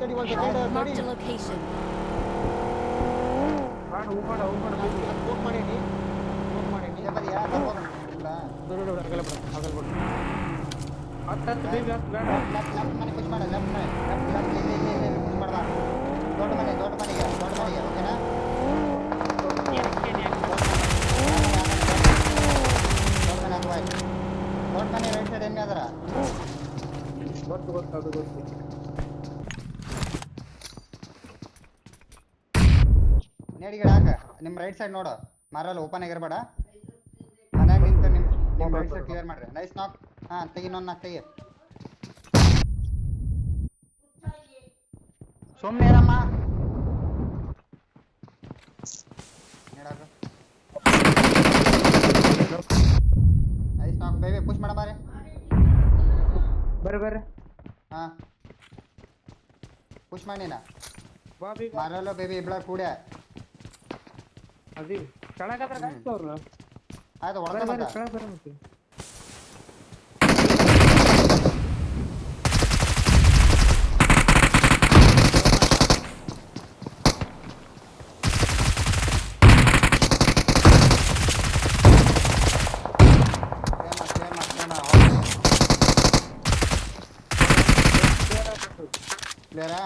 ತಡಿ ಒಂದು ಸೆಕೆಂಡ್ ತಡಿ Marked a location. ಸ್ಮೋಕ್ ಮಾಡೀನಿ ಇಲ್ಲೇ ಬರೀ ಯಾರು ಬರ್ಬೋದು ಇಲ್ಲ ನೋಡು ಆಗಲ್ಲ ಬಿಡ ಲೆಫ್ಟ್ ಮನೆ ಪುಷ್ ಮಾಡ ಲೆಫ್ಟ್ ಮನೆ ಲೆಫ್ಟ್ ಇಲ್ಲಿ ಪುಷ್ ಮಾಡ್ದ ದೊಡ್ಡ ಮನೆಗೆ ಓಕೆನಾ ದೊಡ್ಡ ಮನೆ ರೈಟ್ ಸೈಡ್ ಎಮ್ಮೆ ಅದರ ಗೊತ್ತು ನೇಡಿಗೆ ಹಾಕ ನಿಮ್ಮ ರೈಟ್ ಸೈಡ್ ನೋಡು ಮಾರಲ್ಲ ಓಪನ್ ಆಗಿರಬೇಡ ಮನ್ಯಾಗ ನಿಂತು ನಿಮ್ಮ ರೈಟ್ ಸೈಡ್ ಕ್ಲಿಯರ್ ಮಾಡ್ರಿ ನೈಸ್ ನಾಕ್ ತೆಗಿ ಇನ್ನೊಂದು ನಾಕ್ ತೆಗಿ ಸುಮ್ಮನೆ ಇರಮ್ಮ ನೀಡಾಕ ನೈಸ್ ನಾಕ್ ಬೇಬಿ ಪುಷ್ ಮಾಡ ಬಾರೆ ಬರ್ರಿ ಪುಷ್ ಮಾಡಿನ ಬಾ ಬಿ ಮಾರಲ್ಲ ಬೇಬಿ ಇಬ್ಳ ಕೂಡ್ಯ ಅದಿ ಕೆಳಗಾದ್ರೆ ಕಾಣ್ತವ್ರು ಆಯ್ತು ಹೊಡೆದ ಬರ್ರಿ ಮತ್ತೆ ಕೆಳಗೆ ಬರ್ರಿ ಮತ್ತೆ ಕ್ಲಿಯರಾ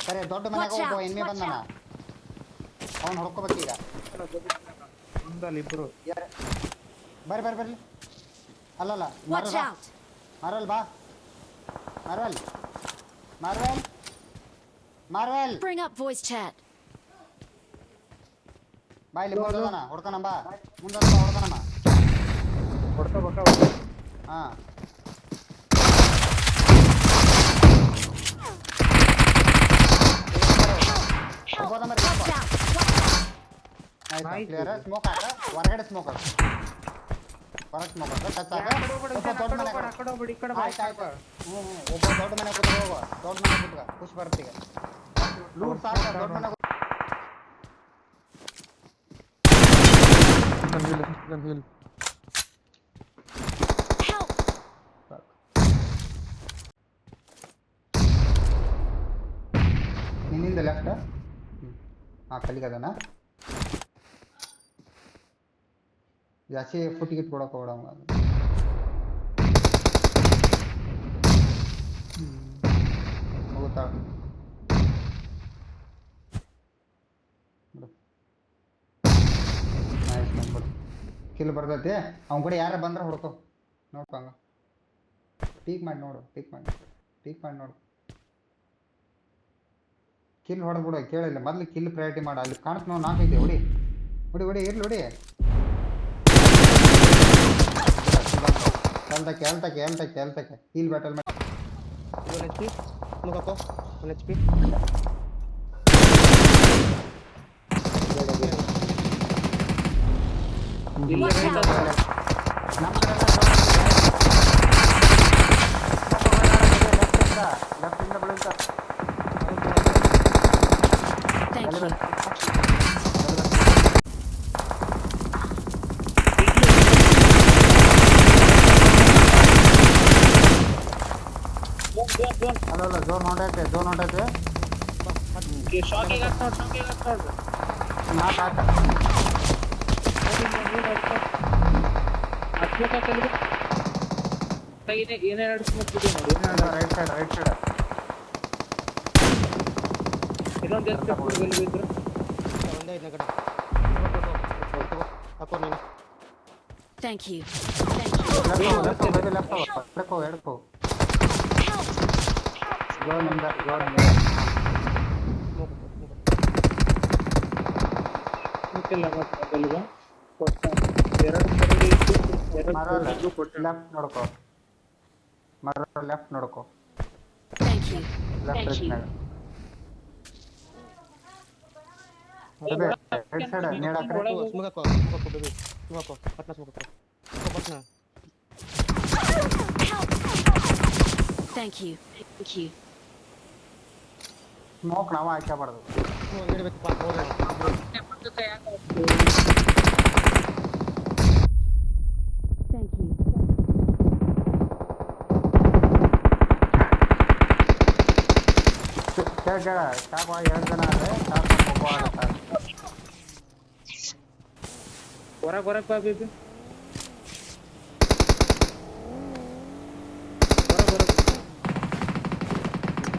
ಸರಿ ದೊಡ್ಡ ಮನೆಗೆ ಒಬ್ಬ ಎಮ್ಮೆ ಬಂದನ ಅವ್ನು ಹೊಡ್ಕೋಬೇಕೀಗ ಒಂದಲ್ಲಿ ಇಬ್ರು ಬರ್ರಿ ಅಲ್ಲಲ್ಲ Watch out. ಮಾರ್ವೆಲ್ ಬಾ Marvel Bring up voice chat. ಬಾ ಇಲ್ಲಿ ಮುಂದೋದನ ಹೊಡ್ತಾನ ಬಾ ಹೊಡ್ತಾನಮ್ಮ ಕೊಡ್ತಾ ಹಾ Watch out. ಆಯ್ತು ಕ್ಲಿಯರ್ ಸ್ಮೋಕ್ ಹಾಕ ಹೊರಗಡೆ ಸ್ಮೋಕ್ ಹಾಕ ಹೊರಗೆ ಸ್ಮೋಕ್ ಹಾಕ ಟಚ್ ಹಾಕ ದೊಡ್ಡ ಮನೆ ಆಯ್ತು ಒಬ್ಬ ದೊಡ್ಡ ಮನೆ ಕೂತ್ಕೊ ಹೋಗು ದೊಡ್ಡ ಮನೆ ಕೂತ್ಕ ಖುಷಿ ಬರ್ತೀಗ ಲೂಟ್ ಸಾಕ ದೊಡ್ಡ ಮನೆ Help. ನಿನ್ನಿಂದ ಲೆಫ್ಟ್ ಕಲಿಗದನ ಜಾಸ್ತಿ ಫುಟಿಗಿಟ್ ಕೊಡಕ್ಕೆ ಹೋಗಡ ಹೋಗುತ್ತಾ ಕಿಲ್ ಬರ್ತೈತಿ ಅವ್ನ ಕಡೆ ಯಾರ ಬಂದ್ರೆ ಹೊಡ್ಕೊ ನೋಡ್ಕೊಂಗ ಪೀಕ್ ಮಾಡಿ ನೋಡು ಕಿಲ್ ಹೊಡೆದ್ಬಿಡು ಕೇಳಿಲ್ಲ ಮೊದ್ಲು ಕಿಲ್ ಪ್ರಯಾರಿಟಿ ಮಾಡ ಅಲ್ಲಿ ಕಾಣತ್ ನಾವು ನಾಲ್ಕೈತಿ ಹೊಡಿ ಇರ್ಲಿ ಹೊಡಿ ಕೇಳ್ತಕ್ಕೆ ಹೀಲ್ ಬ್ಯಾಟಲ್ ಮಾಡಿ ಮುಗಕ್ಕೋ ಒಂದು ಎಚ್ ಪಿ Watch out. ನಮ್ಮ ಲೆಫ್ಟಿಂದ ಬೆಳೀತಾ Thank you. ಅಲ್ಲ ಝೋನ್ ಹೊಂಟೈತೆ ಶಾಕಿಗೆ ನಾಲ್ಕು ಹಾಕ ಏನೇನು ನೋಡಿ ರೈಟ್ ಸೈಡ್ ಇನ್ನೊಂದು ಎಷ್ಟು ಬಿದ್ರು ಒಂದೇ ಐದನೇ ಕಡೆ ಹಾಕೋ ನೀನು Thank you. ಲೆಫ್ಟ್ ಎಡ್ಕೋ Help. ಝೋನಿಂದ ಮುಟ್ಟಿಲ್ಲ ಮೊದಲಿಗೆ ಲೆಫ್ಟ್ ನೋಡ್ಕೋ ಲೆಫ್ಟ್ ನೋಡ್ಕೋ Thank you. Left right side ನೀಡಾಕ್ರೆ ಮುಗಕ್ಕೋ ಬೇಬಿ ಮುಗಕ್ಕೋ ಪಟ್ನ ಮುಗಕ್ಕೋ ಪಟ್ನ Thank you. ಸ್ಮೋಕ್ ನಾವು ಹಾಕ್ಯಬಾರ್ದು ಇಡಬೇಕಪ್ಪ ಹೋಗೋಣ Thank you. ಕೇಳ ಸಾಕು 2 ಜನ ಅದೇ ಸಾಕು ಒಬ್ಬ ಆಗುತ್ತೆ ಹೊರಗೆ ಬಾ ಬೇಬಿ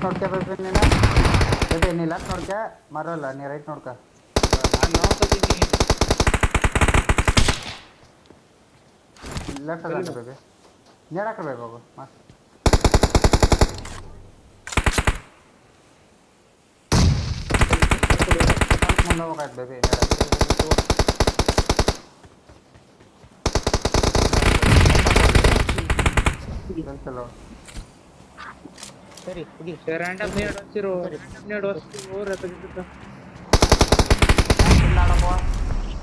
ನೋಡ್ಕೆ ಬೇಬಿ ನೀನು ಬೇಬಿ ನೀ ಲೆಫ್ಟ್ ನೋಡ್ಕೆ ಮರಲ್ಲ ನೀ ರೈಟ್ ನೋಡ್ಕ ನಾವು ಕದೀನಿ ಲೆಫ್ಟ್ ಅದ ಬೇಬಿ ನೇಡಾಕ ಬೇಬಿ ಹೋಗು ಮಸ್ತ್ ಮುಂದೆ ಹೋಗಾಯ್ತು ಬೇಬಿ ಚಲೋ ಸರಿ ಹೋಗಿ ರ್ಯಾಂಡಮ್ ನೇಡ್ ಹಚ್ಚಿರೋ ನೇಡ್ ಹಚ್ಚಿರೋ ರತಗಿದ್ದ ಆಡಪ್ಪ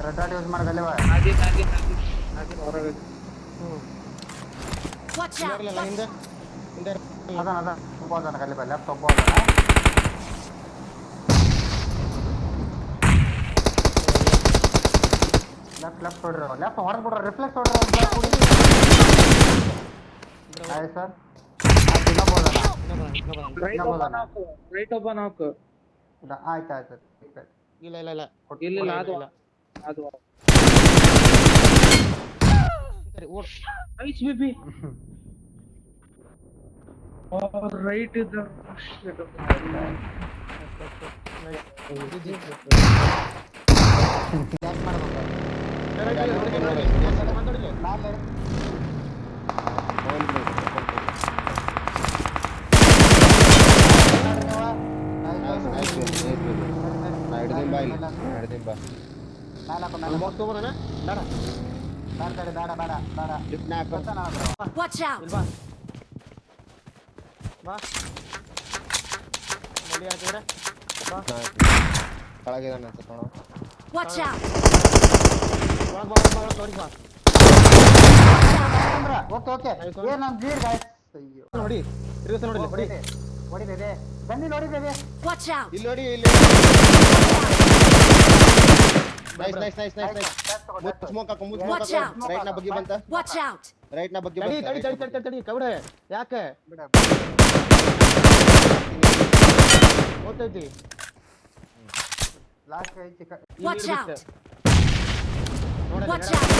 ರೆಡ್ ಡಾಟ್ ಯೂಸ್ ಮಾಡಗಲ್ವ ಹಾಗೆ ಹೊರಗೆ Watch out! ಇಲ್ಲಲ್ಲ ಹಿಂದೆ ಹಿಂದೆ ಅದಾನ ಒಬ್ಬ ಅದಾನ ಕಲಿಪ ಲೆಫ್ಟ್ ಒಬ್ಬ ಅದಾನ ಲೆಫ್ಟ್ ಹೊಡ್ರಿ ಲೆಫ್ಟ್ ಹೊಡೆದ್ ಬಿಡ್ರಿ ರಿಫ್ಲೆಕ್ಸ್ ಹೊಡ್ರಿ ಆಯ್ತು ಸರ್ ಇನ್ನೊಬ್ಬ ಅದಾನ ರೈಟ್ ಒಬ್ಬ ನಾಕ್ ಆಯ್ತು ಆಯ್ತು ಇಲ್ಲ ಇಲ್ಲ ಇಲ್ಲ ಇಲ್ಲ ಅದು ಸರಿ ಓಡ್ ನೈಸ್ ಬೇಬಿ ರೈಟ್ ಇದ್ದ ಕ್ಯಾಚ್ ಮಾಡ್ಬೇಕು ನಾಳೆ ಬಾಕ್ಸ್ ತಗೋಣ ಬೇಡ Watch out! ಇಲ್ವಾ ಬಾ ಮಲ್ಲಿ ಹಾಕಿದ್ರೆ ಬಾ ಕೆಳಗಿದಾನೆ ಅನ್ಸುತ್ತೆ ನೋಡು Watch out! ಒಳಗೆ ನೋಡಿ ಬಾ ಓಕೆ ಏ ನಮ್ ಗೀರ್ ಗಾಯ್ಸ್ ಅಯ್ಯೋ ನೋಡಿ ತಿರುಗಿಸ ನೋಡಿ ಹೊಡಿ ಹೊಡಿಬೇದೆ ಬನ್ನಿ ನೋಡಿಬೇದೆ Watch out! ಇಲ್ಲಿ ನೋಡಿ ಇಲ್ಲಿ nice nice nice nice nice ಮುತ್ತು ಸ್ಮೋಕ್ ಹಾಕು Watch out. ರೈಟ್ ನ ಬಗ್ಗೆ ಬಂತ Watch out! ರೈಟ್ ನ ಬಗ್ಗೆ ತಡಿ ಬಂತ ತಡಿ ತಡಿ ತಡಿ ತಡಿ ತಡಿ ಕವಡೆ ಯಾಕೆ ಬಿಡ ಓದ್ತೈತಿ ಲಾಸ್ಟ್ ಕೈ ಚಿಕ್ಕ Watch out! ನೋಡ Watch out!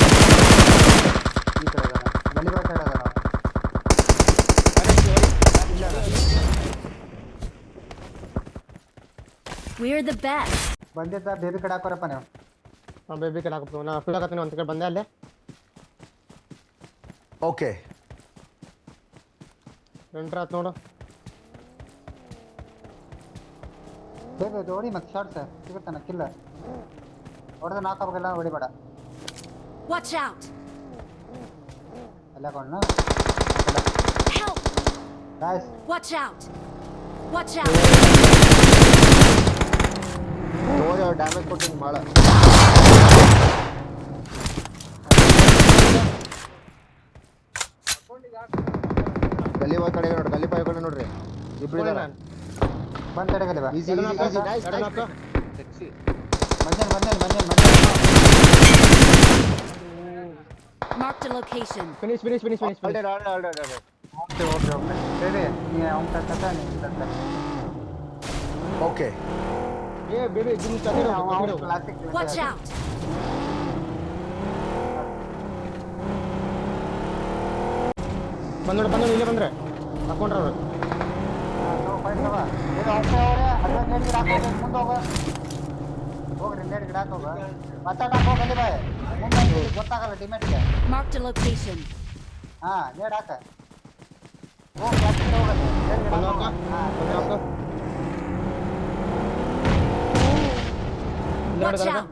ಈ ಕಡೆ ಅದಾನ ಗಲಿಬಾ ಸೈಡ್ ಅದಾನ We're the best. ಬಂದಿದ್ದ ಬೇಬಿ ಕಡೆ ಹಾಕೋರಪ್ಪ ನೀವು ಬೇಬಿ ಕಡೆ ಹಾಕ್ಬೇಕು ನಾ ಫುಲ್ ಹಾಕತ್ತೀನಿ ಒಂದು ಕಡೆ ಬಂದೆ ಅಲ್ಲೇ ಓಕೆ ಎಂಟ್ರಾತ್ ನೋಡು ಬೇಬಿ ಅದು ಹೊಡಿ ಮತ್ತೆ ಶಾರ್ಟ್ ಸರ್ ಸಿಗುತ್ತಾನ ಕಿಲ್ಲ ಹೊಡೆದ ನಾಲ್ಕಾಗಲ್ಲ ಹೊಡಿಬೇಡ Watch out! ಎಲ್ಲ ಕೊಂಡು Help! Guys Watch out! Watch out! ನೋಡಿ ಅವ್ರು ಡ್ಯಾಮೇಜ್ ಕೊಟ್ಟಿದ್ದು ಭಾಳ ಗಲಿಬಾ ಕಡೆ ನೋಡಿ ಗಲಿಬಾ ಕಡೆ ನೋಡ್ರಿ ಇಬ್ರು ಇದಾರ ಬಂದ್ ಕಡೆ ಗಲಿಬಾ easy easy easy nice nice sexy ಬಂದೇನ್ Marked a location. Finish already already okay baby ನೀ ಅವ್ನ ಕತ್ತ ನೀ ಕತ್ತ ಓಕೆ ಏ ಬೇಬಿ ಜಿಮ್ ಚಾಲಿರೋ ಕ್ಲಾಸಿಕ್ Watch out! ಬಂದೋಡು ಇಲ್ಲೇ ಬಂದ್ರೆ ಹಾಕೊಂಡ್ರ ಅವ್ರು ಮುಂದೆ ಹೋಗ್ರಿ ನೇಡ್ ಗಿಡ ಹೋಗ ಮಾತಾಡಕ್ ಹೋಗಲಿ ಬಾಯ್ ಮುಂದೆ ಗೊತ್ತಾಗಲ್ಲ ಡಿಮೇಟ್ಗೆ Marked a location. ಹಾ ನೇಡ್ ಹಾಕ ಹೋಗಿ ಕ್ಲಾಸಿಗೆ ಹೋಗಲಿ ನೇಡ್ ಗಿಡ ಒಂದು ಹಾಕ ಒಂದು ಹಾಕ Watch out!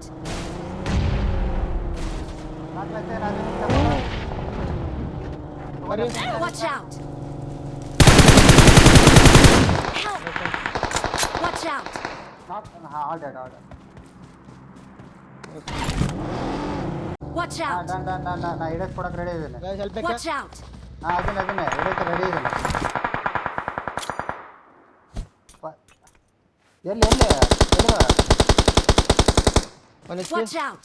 Watch out! Help! Watch out! All dead Watch out! ನಾ ಇಡಕ್ ಕೊಡಕ್ ರೆಡಿ ಇದ್ದೀನಿ ಹೆಲ್ಪ್ Watch out! ಅದನ್ನೇ ಇಡಕ್ಕೆ ರೆಡಿ ಇದ್ದೀನಿ ಎಲ್ಲಿ Watch out!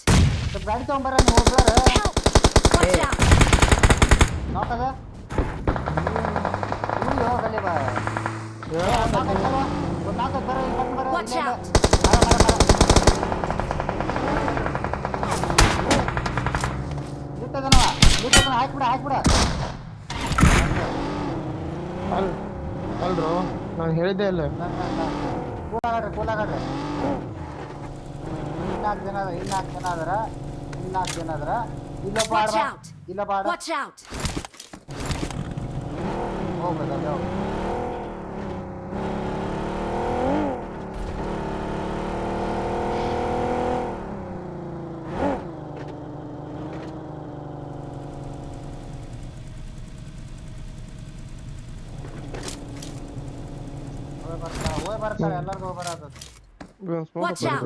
ಸ್ವಲ್ಪ ಗಾಡಿ ತಗೊಂಬರ ನೀವು ಹೋಗ್ಲಾರ Help! Watch out! ನೋಕದ ಹೋಗಲಿ ಬಾ ಒಂದು ನಾಲ್ಕು Watch out! ಹಾಕ್ಬಿಡ ಅಲ್ರೋ ನಾನು ಹೇಳಿದ್ದೆ ಅಲ್ಲ. ಕೂಲಾಗಡ್ರಿ ಇನ್ನಾಲ್ಕು ಜನ ಅದರ ಇಲ್ಲ Watch out! ಇಲ್ಲ ಬಾಡ Watch out! ಹೋಗ್ಬೇಕಲ್ಲ ಹೋಗಿ ಬರ್ತಾರೆ ಎಲ್ಲರಿಗೂ ಹೋಗಿ ಬರೋದು Watch out!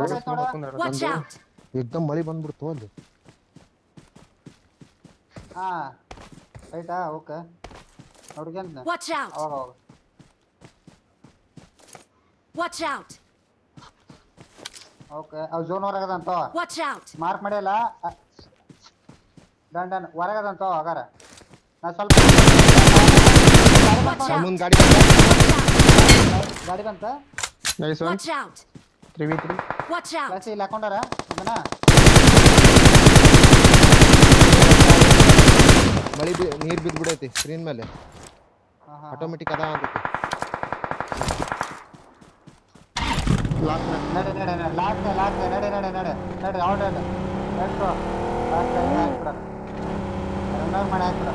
Watch out! ಏಕ್ದಮ್ ಮಳಿ ಬಂದ್ಬಿಡ್ತು ಅಲ್ಲಿ. ಹಾ ರೈಟಾ ಓಕೆ ನೋಡ್ಕೊಂತ Watch out! ಅವಾಗ Watch out! ಓಕೆ ಅವ್ ಝೋನ್ ಹೊರಗದಂತ Watch out! ಮಾರ್ಕ್ ಮಾಡಿಲ್ಲ ಡನ್ ಹೊರಗದಂತ ಹಾಗಾರ ನಾ ಸ್ವಲ್ಪ Watch out! ಮುಂದೆ ಗಾಡಿ ಬಂತ. ಗಾಡಿ ಬಂತ nice one. Watch out! 3v3. Watch out! Class ಇಲ್ಲಿ ಹಾಕೊಂಡಾರ ಇದನ್ನ ಮಳಿ ನೀರ್ ಬಿದ್ದು ಬಿಡೈತಿ ಸ್ಕ್ರೀನ್ ಮೇಲೆ ಹಾ ಹಾ ಆಟೋಮೆಟಿಕ್ ಅದ ಅಂತೈತಿ. ನಡೆ out let's go last time ಹಾಕ್ಬಿಡ ರನ್ನರ್ ಮಾಡಿ ಹಾಕ್ಬಿಡ